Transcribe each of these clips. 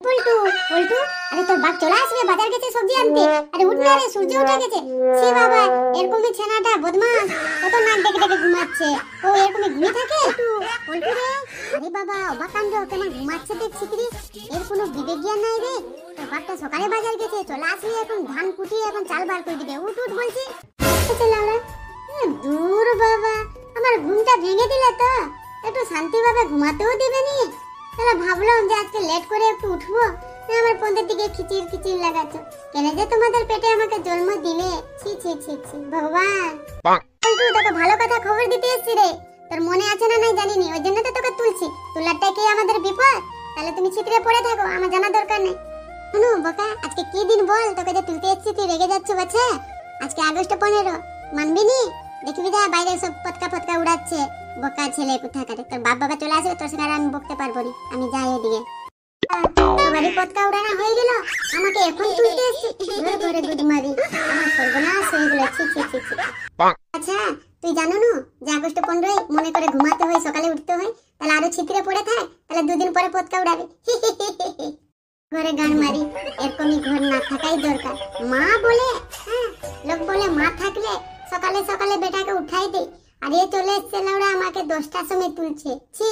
পল্টু পল্টু, আরে তোর বাপ চলে আসবে, বাজার গেছে সবজি আনতে। আরে উঠ না রে, সূর্য উঠে গেছে। ছি বাবা, এরকমই ছেনাটা বদমাস, কত নাক ডেকে ডেকে ঘুমাচ্ছে। ও এরকমই ঘুমিয়ে থাকে। পল্টু রে, আরে বাবা অবাক কাণ্ড, কেমন ঘুমাচ্ছে দেখছি কি রে, এর কোনো বিবেক জ্ঞান নাই রে। তোর বাপটা সকালে বাজার গেছে, চলে আসলে এখন ধান কুটিয়ে এখন চাল বার করে দিবে। উঠ উঠ বলছি। দূর বাবা, আমার ঘুমটা ভেঙে দিলে তো, একটু শান্তিভাবে ঘুমাতেও দিবে নি। তাহলে ভাবলাম যে আজকে লেট করে একটু উঠবো, আমার পন্দের দিকে খিচির খিচির লাগাচ্ছ। কেন যে তোমাদের পেটে আমাকে জন্ম দিলে, ছি ছি ছি ছি ভগবান। পল্টু, তোকে ভালো কথা খবর দিতে এসেছি রে, তোর মনে আছে না নাই জানিনি, ওই জন্য তো তোকে তুলছি। তোলারটাই কি আমাদের বিপদ? তাহলে তুমি ছিতরে পড়ে থাকো, আমার জানা দরকার নেই। শুনু বোকা, আজকে কি দিন বল? তোকে যে তুলতে এসেছি তুই রেগে যাচ্ছ বাচ্চা। আজকে আগস্ট 15, মানবি নি? দেখবি যা বাইরে সব পতকা পতকা উড়াচ্ছে, বোকা ছেলে কোথাকার। তোর বাপ বাবা চলে আসবে, তোর সঙ্গে আমি বকতে পারবো না, আমি যাই এদিকে। বাড়ি পতকা উড়ানো হয়ে গেল, আমাকে এখন তুলতে এসেছি। ধরে ধরে গুদমারি, আমার সর্বনাশ হয়ে গেল। ছি ছি ছি ছি। আচ্ছা তুই জানো না যে আগস্ট 15 মনে করে ঘুমাতে হয়, সকালে উঠতে হয়, তাহলে আরো ছিতরে পড়ে থাক, তাহলে দুদিন পরে পতকা উড়াবে। ঘরে গান মারি, এরকমই ঘর না থাকাই দরকার। মা বলে, হ্যাঁ লোক বলে মা থাকলে সকালে সকালে বেটাকে উঠাই দে, আর এ চলে এসছে লাউড়া আমাকে 10টার সময় তুলছে। ছি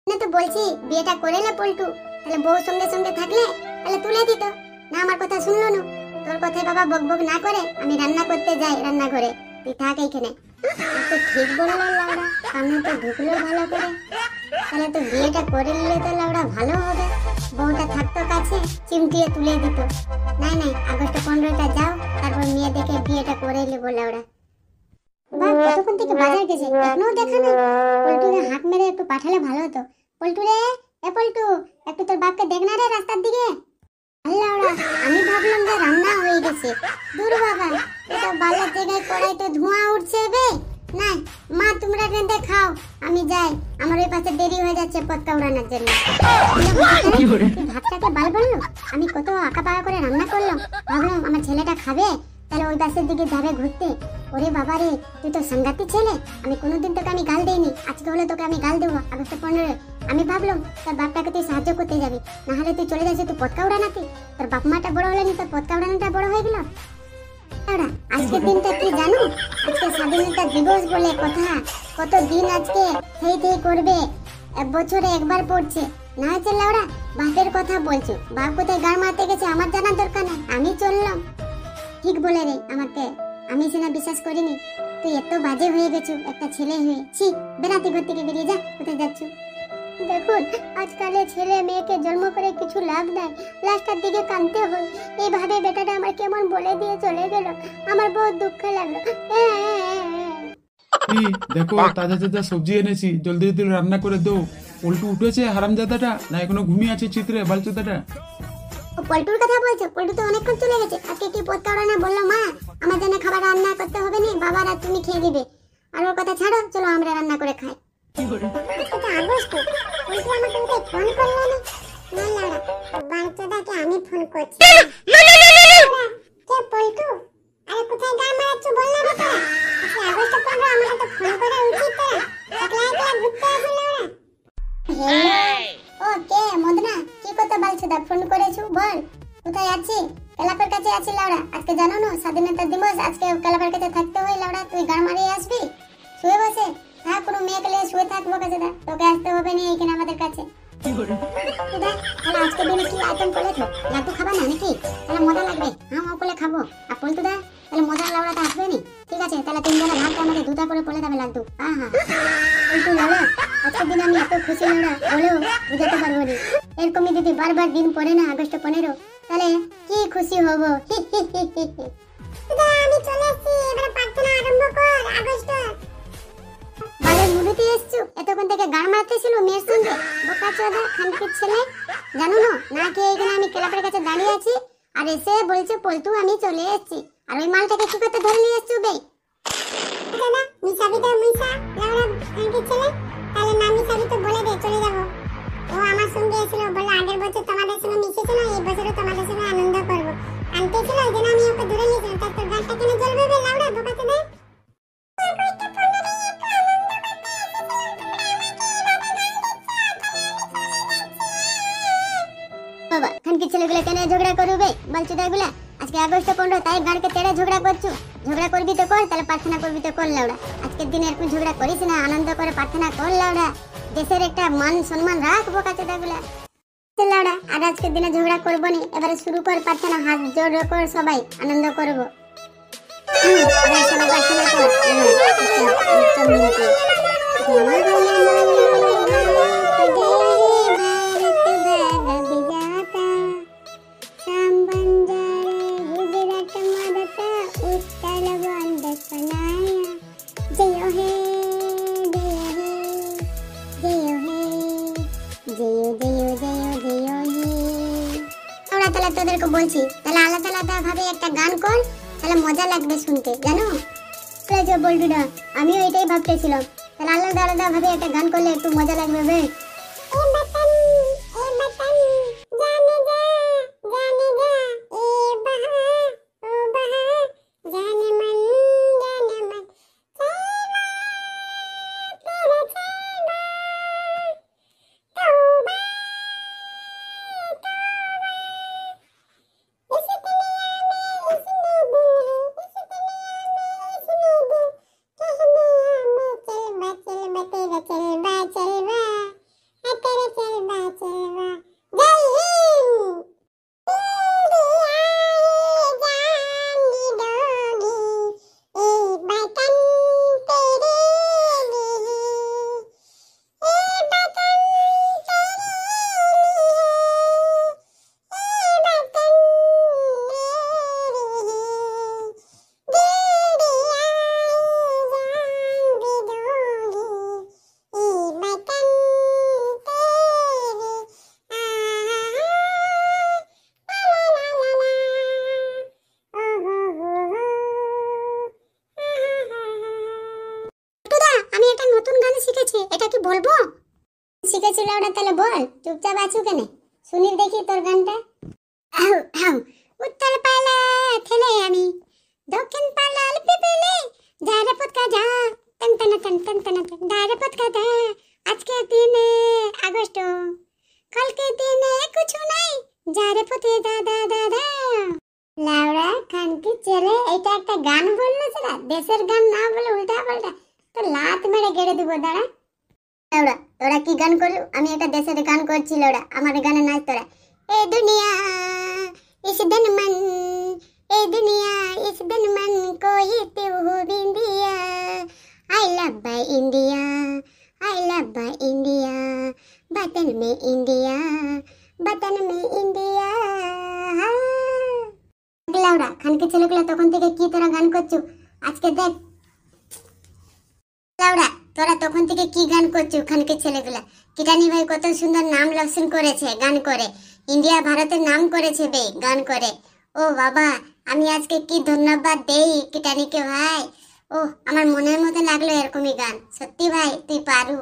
না, তো বলছি বিয়েটা করে নে পল্টু, তাহলে বউ সঙ্গে সঙ্গে থাকলে তাহলে তুলে দিত না। আমার কথা শুনলো না, তোর কথায় বাবা বক বক না করে আমি রান্না করতে যাই রান্নাঘরে, তুই থাক এইখানে। তো ঠিক বললো লাউড়া, কানে তো ঢুকলো ভালো করে। তাহলে তো বিয়েটা করে নিলে তো লাউড়া ভালো হবে, বউটা থাকতো কাছে, চিমটিয়ে তুলে দিত। নাই নাই, আগস্ট 15টা যাও, তারপর মেয়ে দেখে বিয়েটা করে নেব লাউড়া। বাপ কতক্ষণ থেকে বাজার গেছে, এখনো দেখা নেই। পল্টুকে হাঁক মেরে একটু পাঠালে ভালো হতো। পল্টু রে, এ পল্টু, একটু তোর বাপকে দেখ না রে রাস্তার দিকে। লাউড়া, আমি ভাবলাম যে রান্না হয়ে গেছে। দূর বাবা, এটা বালার জায়গায় কড়াইতে ধোঁয়া উঠছে বে। না মা, তোমরা রেঁধে খাও, আমি যাই, আমার ওই পাশে দেরি হয়ে যাচ্ছে পতকা উড়ানোর জন্য। ভাতটাকে বাল বললো, আমি কত আঁকা পাকা করে রান্না করলাম, ভাবলাম আমার ছেলেটা খাবে, তাহলে ওই পাশের দিকে যাবে ঘুরতে। ওরে বাবা রে, তুই তো সাংঘাতিক ছেলে, আমি কোনোদিন তোকে আমি গাল দেইনি, আজকে হলে তোকে আমি গাল দেবো আগস্ট 15। আমি ভাবলাম তোর বাপটাকে তুই সাহায্য করতে যাবি, না হলে তুই চলে যাচ্ছিস তুই পতকা উড়ানাতে। তোর বাপ মাটা বড় হলেনি, তোর পতকা উড়ানোটা বড় হয়ে গেল। আজকের দিনটা কি জানো? আজকে স্বাধীনতা দিবস বলে কথা, কত দিন আজকে সেই করবে, বছরে একবার পড়ছে না হচ্ছে লাউড়া। বাপের কথা বলছো, বাপ কোথায় গান মারতে গেছে আমার জানার দরকার নেই, আমি চললাম। ঠিক বলে রে আমাকে, আমি সেনা বিশ্বাস করিনি। তুই এত বাজে হয়ে গেছো একটা ছেলে হয়ে। ছি, বেরাতে ঘর থেকে বেরিয়ে যা, কোথায় যাচ্ছ? দেখুন আজকালের ছেলে মেয়েকে জন্ম করে কিছু লাভ নাই, লাস্টের দিকে কাঁদতে হয়। এইভাবে বেটাটা আমার কেমন বলে দিয়ে চলে গেল, আমার বহুত দুঃখ লাগলো। দেখো তাজা তাজা সবজি এনেছি, জলদি জলদি রান্না করে দাও। পল্টু উঠেছে হারামজাদাটা, না এখনো ঘুমিয়ে আছে চিত্রে বালচুদাটা? পল্টুর কথা বলছো? পল্টু তো অনেকক্ষণ চলে গেছে। আজকে কি পতকা উড়ানো বললো মা, আমার জন্য খাবার রান্না করতে হবে না, বাবারা তুমি খেয়ে দিবে। আর ওর কথা ছাড়ো, চলো আমরা রান্না করে খাই। আগস্ট পল্টু আমাকে ফোন করলো না? না লাউড়া, বালচুদাকে আমি ফোন করছি। কে পল্টু? আরে কোথায় গান মারাচ্ছ বল না তোরা? আজকে আগস্ট 15, আমাকে তো ফোন করা উচিত তোরা। একলা একলা ঘুরতে আসো লাউড়া। ও কে মদনা, কি কথা বালচুদা ফোন করেছো বল, কোথায় আছিস? ক্লাবের কাছে আছি লাউড়া। আজকে জানো না স্বাধীনতা দিবস, আজকে ক্লাবের কাছে থাকতে হয় লাউড়া। তুই গান মারিয়ে আসবি, শুয়ে বসে থাক, কোনো মেয়েকে নিয়ে শুয়ে থাকবো কাছে, তোকে আসতে হবে না এখানে আমাদের কাছে। তাহলে আজকে দিনে কি আইটেম করেছো? লাড্ডু খাবা না নাকি? তাহলে মজা লাগবে, হ্যাঁ ওগুলো খাবো। আর পল্টুদা তাহলে মজার লাউড়াটা আসবে নি? ঠিক আছে, তাহলে 3 জনের ভাগটা আমাকে 2টা করে পড়ে যাবে লাড্ডু। হ্যাঁ হ্যাঁ পল্টু লাউড়া, আজকের দিন আমি এত খুশি লাউড়া বলেও বুঝাতে পারবো না। এরকমই যদি বারবার দিন পড়ে না আগস্ট 15, তাহলে কি খুশি হব। আমি চলে এসেছি, এবারে প্রার্থনা আরম্ভ কর। আগস্ট বালের মুড়িতে এসছো, এতক্ষণ থেকে গান মারতেছিল মেয়ের সঙ্গে, বোকা চোদা খানকির ছেলে। জানো না না কি এইখানে আমি ক্লাবের কাছে দাঁড়িয়ে আছি, আর এসে বলছে পল্টু আমি চলে এসেছি, আর ওই মালটাকে কি করতে ধরে নিয়ে এসছো বে? দাদা মিসাবি তো মিসা লাউড়া খানকির ছেলে, তাহলে না মিসাবি তো বলে দে চলে যাব। ও আমার সঙ্গে এসেছিল, বলে আগের বছর তোমাদের সঙ্গে মিশেছে না, এই বছরও তোমাদের সঙ্গে আনন্দ করব। আনতেছিল ওই জন্য আমি ওকে ধরে নিয়েছিলাম। তাই তোর গানটা কেন জ্বলবে বে লাউড়া বোকা চোদা? খানকি ছেলেগুলো কেন ঝগড়া করবে বালচুদাগুলা? আজকে আগস্ট 15 তাই গাড়কে তেড়ে ঝগড়া করছো। ঝগড়া করবি তো কর, তাহলে প্রার্থনা করবি তো কর লাউড়া। আজকের দিনে এরকম ঝগড়া করিস না, আনন্দ করে প্রার্থনা কর লাউড়া। দেশের একটা মান সম্মান রাখ বোকাচোদাগুলা লাউড়া। আর আজকের দিনে ঝগড়া করবো নি, এবারে শুরু কর প্রার্থনা, হাত জোর কর, সবাই আনন্দ করবো। এবারে সবাই প্রার্থনা কর। তাহলে তোদেরকে বলছি, তাহলে আলাদা আলাদা ভাবে একটা গান কর, তাহলে মজা লাগবে শুনতে, জানো? বলবিনা, আমিও এটাই ভাবতেছিলাম, তাহলে আলাদা আলাদা ভাবে একটা গান করলে একটু মজা লাগবে বে। শিখেছি, এটা কি বলবো? শিখেছিল ওটা, তাহলে বল, চুপচাপ আছো কেন? শুনি দেখি তোর গানটা। উত্তর পালা থেলে আমি, দক্ষিণ পালা পিপিলি, যারে পতকা যা তন তন তন তন তন তন, যারে পতকা দা। আজকে দিনে আগস্ট, কালকে দিনে কিছু নাই, যারে পতে দা দা দা দা। লাউড়া খানকি ছেলে, এটা একটা গান বললো সেটা, দেশের গান না বলে উল্টা পাল্টা তো লাত মেরে গেড়ে দিব। দাঁড়া লাউড়া, তোরা কি গান করলু? আমি একটা দেশের গান করছি লাউড়া, আমার গানে নাচ তোরা। ए दुनिया इस दिन मन, ए दुनिया इस दिन मन को ये त्योहार India, I love by India, I love by India, वतन में इंडिया, वतन में इंडिया। লাউড়া খানকে ছেলেগুলো তখন থেকে কি তোরা গান করছো আজকে দেখ। লাউড়া তোরা তখন থেকে কি গান করছো খানকে ছেলেগুলা? কিটানি ভাই কত সুন্দর নাম রোশন করেছে গান করে, ইন্ডিয়া ভারতের নাম করেছে বে গান করে। ও বাবা, আমি আজকে কি ধন্যবাদ দেই কিটানিকে ভাই। ও আমার মনের মতো লাগলো এরকমই গান, সত্যি ভাই তুই পারু।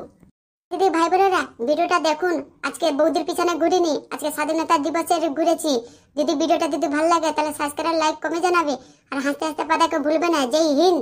দিদি ভাই বোনেরা ভিডিওটা দেখুন, আজকে বৌদির পিছনে ঘুরিনি, আজকে স্বাধীনতা দিবসের ঘুরেছি। যদি ভিডিওটা যদি ভালো লাগে তাহলে সাবস্ক্রাইব লাইক কমে জানাবে, আর হাসতে হাসতে পাতাকে ভুলবে না। জয় হিন্দ।